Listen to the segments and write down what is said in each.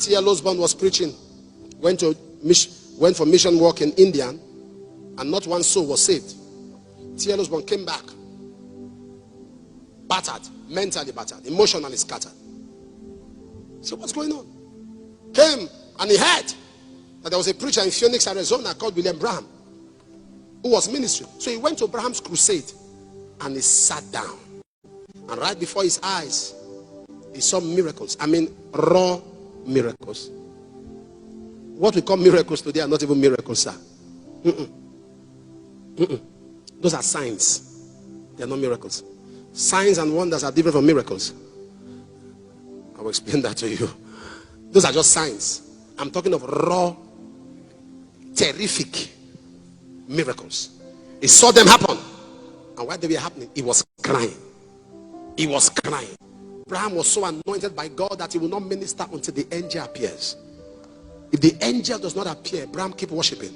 T.L. Osborne was preaching, went for mission work in India, and not one soul was saved. T.L. Osborne came back, battered, mentally battered, emotionally scattered. So what's going on? Came and he heard that there was a preacher in Phoenix, Arizona called William Branham who was ministering. So he went to Branham's crusade and he sat down. And right before his eyes, he saw miracles. I mean, raw miracles. What we call miracles today are not even miracles, sir. Those are signs. They are not miracles. Signs and wonders are different from miracles. I will explain that to you. Those are just signs. I'm talking of raw, terrific miracles. He saw them happen. And while they were happening, he was crying. He was crying. Abraham was so anointed by God that he will not minister until the angel appears. If the angel does not appear, Abraham keeps worshiping.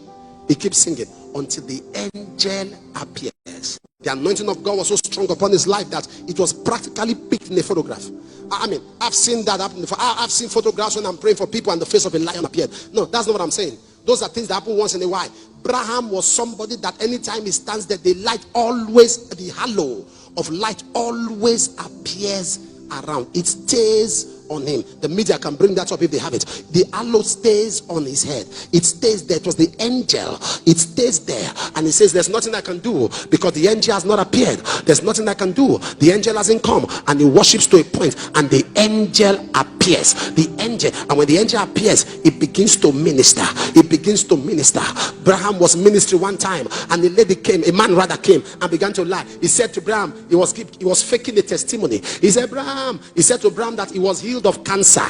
He keeps singing until the angel appears. The anointing of God was so strong upon his life that it was practically picked in a photograph. I mean, I've seen that happen before. I've seen photographs when I'm praying for people and the face of a lion appeared. No, that's not what I'm saying. Those are things that happen once in a while. Abraham was somebody that anytime he stands there, the light always, the halo of light always appears around. It stays on him. The media can bring that up if they have it. The halo stays on his head. It stays there. It was the angel. It stays there. And he says, there's nothing I can do because the angel has not appeared. There's nothing I can do. The angel hasn't come. And he worships to a point, and the angel appears. The angel, and when the angel appears, it begins to minister. It begins to minister. Abraham was ministry one time, and a lady came, a man rather came and began to lie. He said to Abraham, he was faking a testimony. He said to Abraham that he was healed of cancer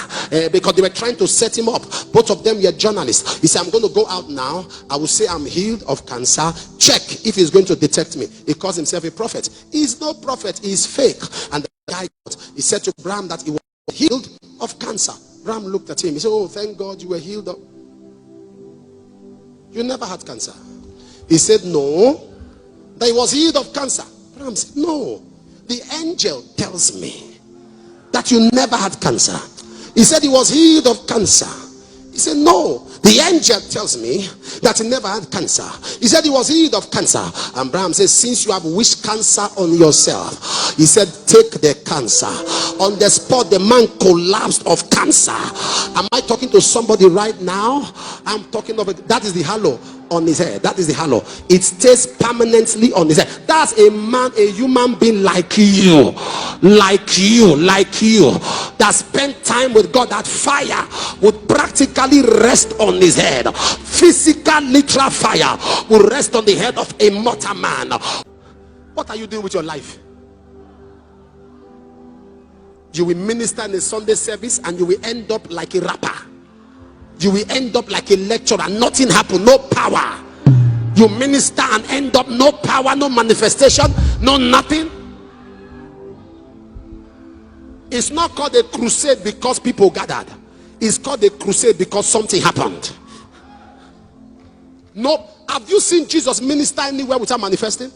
because they were trying to set him up. Both of them were journalists. He said, I'm going to go out now. I will say I'm healed of cancer. Check if he's going to detect me. He calls himself a prophet. He's no prophet. He's fake. And the guy, he said to Abraham that he was healed of cancer. Abraham looked at him. He said, oh, thank God you were healed of. You never had cancer. He said, no, that he was healed of cancer. Abraham said, no, the angel tells me that you never had cancer. He said he was healed of cancer. He said, no, the angel tells me that he never had cancer. He said he was healed of cancer. And Branham says, since you have wished cancer on yourself, he said, take the cancer. On the spot, the man collapsed of cancer. Am I talking to somebody right now? I'm talking of it. That is the halo on his head. That is the halo. It stays permanently on his head. That's a man, a human being like you, that spent time with God. That fire would practically rest on his head. Physical, literal fire will rest on the head of a mortal man. What are you doing with your life? You will minister in a Sunday service and you will end up like a rapper. You will end up like a lecturer. Nothing happened. No power. You minister and end up no power, no manifestation, no nothing. It's not called a crusade because people gathered. It's called a crusade because something happened. No. Have you seen Jesus minister anywhere without manifesting?